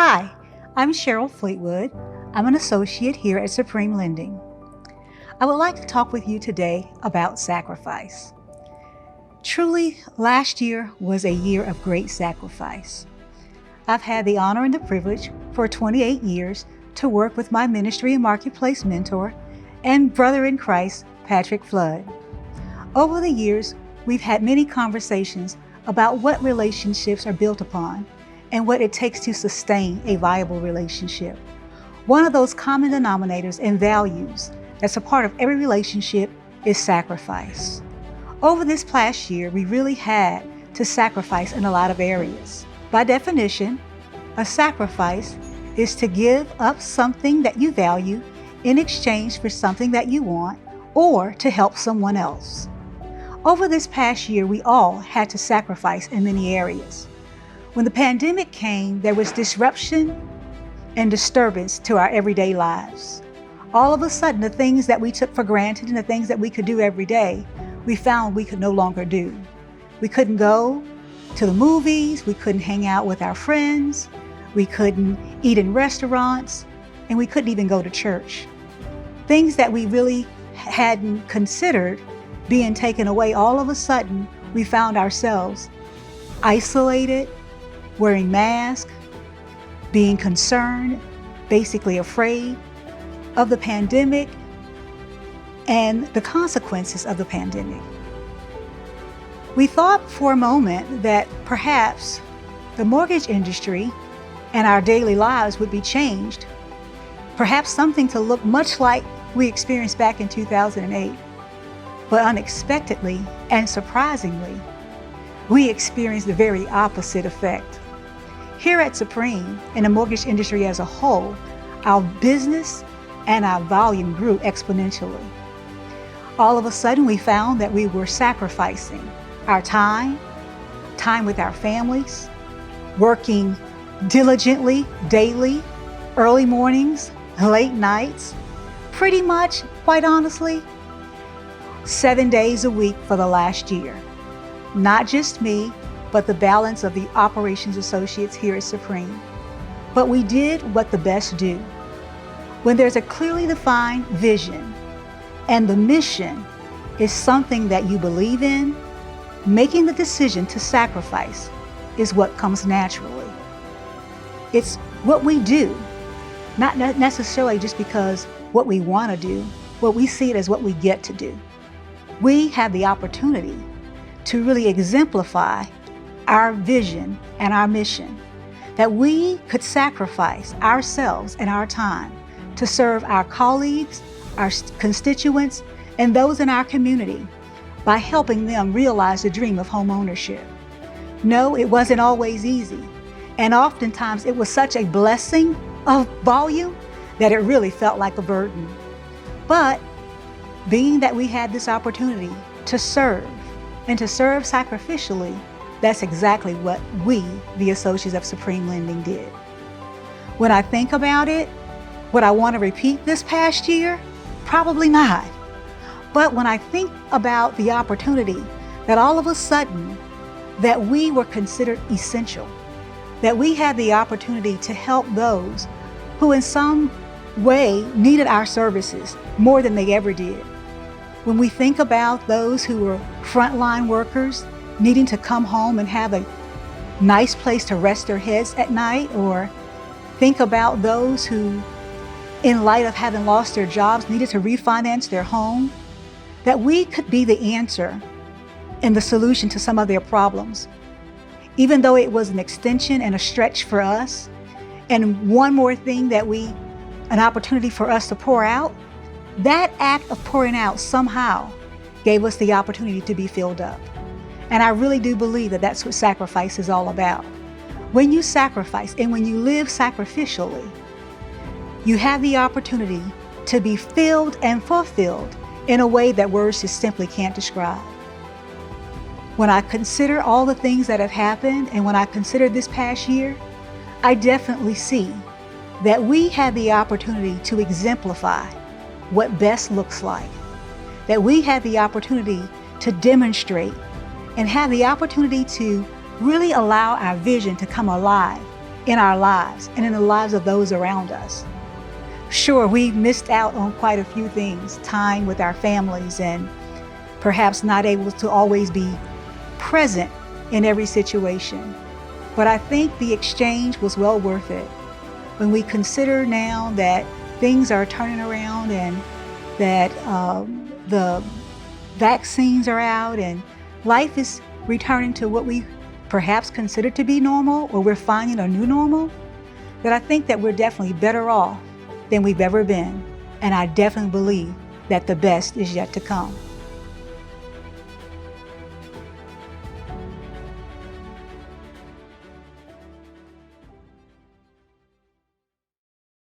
Hi, I'm Cheryl Fleetwood. I'm an associate here at Supreme Lending. I would like to talk with you today about sacrifice. Truly, last year was a year of great sacrifice. I've had the honor and the privilege for 28 years to work with my ministry and marketplace mentor and brother in Christ, Patrick Flood. Over the years, we've had many conversations about what relationships are built upon and what it takes to sustain a viable relationship. One of those common denominators and values that's a part of every relationship is sacrifice. Over this past year, we really had to sacrifice in a lot of areas. By definition, a sacrifice is to give up something that you value in exchange for something that you want or to help someone else. Over this past year, we all had to sacrifice in many areas. When the pandemic came, there was disruption and disturbance to our everyday lives. All of a sudden, the things that we took for granted and the things that we could do every day, we found we could no longer do. We couldn't go to the movies, we couldn't hang out with our friends, we couldn't eat in restaurants, and we couldn't even go to church. Things that we really hadn't considered being taken away, all of a sudden, we found ourselves isolated, wearing masks, being concerned, basically afraid of the pandemic and the consequences of the pandemic. We thought for a moment that perhaps the mortgage industry and our daily lives would be changed, perhaps something to look much like we experienced back in 2008. But unexpectedly and surprisingly, we experienced the very opposite effect. Here at Supreme and the mortgage industry as a whole, our business and our volume grew exponentially. All of a sudden, we found that we were sacrificing our time with our families, working diligently, daily, early mornings, late nights, pretty much, quite honestly, 7 days a week for the last year. Not just me, but the balance of the operations associates here at Supreme. But we did what the best do. When there's a clearly defined vision and the mission is something that you believe in, making the decision to sacrifice is what comes naturally. It's what we do, not necessarily just because what we want to do, but we see it as what we get to do. We have the opportunity to really exemplify our vision and our mission, that we could sacrifice ourselves and our time to serve our colleagues, our constituents, and those in our community by helping them realize the dream of home ownership. No, it wasn't always easy, and oftentimes it was such a blessing of volume that it really felt like a burden. But being that we had this opportunity to serve and to serve sacrificially, that's exactly what we, the associates of Supreme Lending, did. When I think about it, would I want to repeat this past year? Probably not. But when I think about the opportunity that all of a sudden that we were considered essential, that we had the opportunity to help those who in some way needed our services more than they ever did. When we think about those who were frontline workers needing to come home and have a nice place to rest their heads at night, or think about those who, in light of having lost their jobs, needed to refinance their home, that we could be the answer and the solution to some of their problems. Even though it was an extension and a stretch for us, and one more thing an opportunity for us to pour out, that act of pouring out somehow gave us the opportunity to be filled up. And I really do believe that that's what sacrifice is all about. When you sacrifice and when you live sacrificially, you have the opportunity to be filled and fulfilled in a way that words just simply can't describe. When I consider all the things that have happened and when I consider this past year, I definitely see that we had the opportunity to exemplify what best looks like, that we had the opportunity to demonstrate and have the opportunity to really allow our vision to come alive in our lives and in the lives of those around us. Sure, we missed out on quite a few things, time with our families and perhaps not able to always be present in every situation. But I think the exchange was well worth it. When we consider now that things are turning around and that the vaccines are out and life is returning to what we perhaps consider to be normal, or we're finding a new normal, that I think that we're definitely better off than we've ever been. And I definitely believe that the best is yet to come.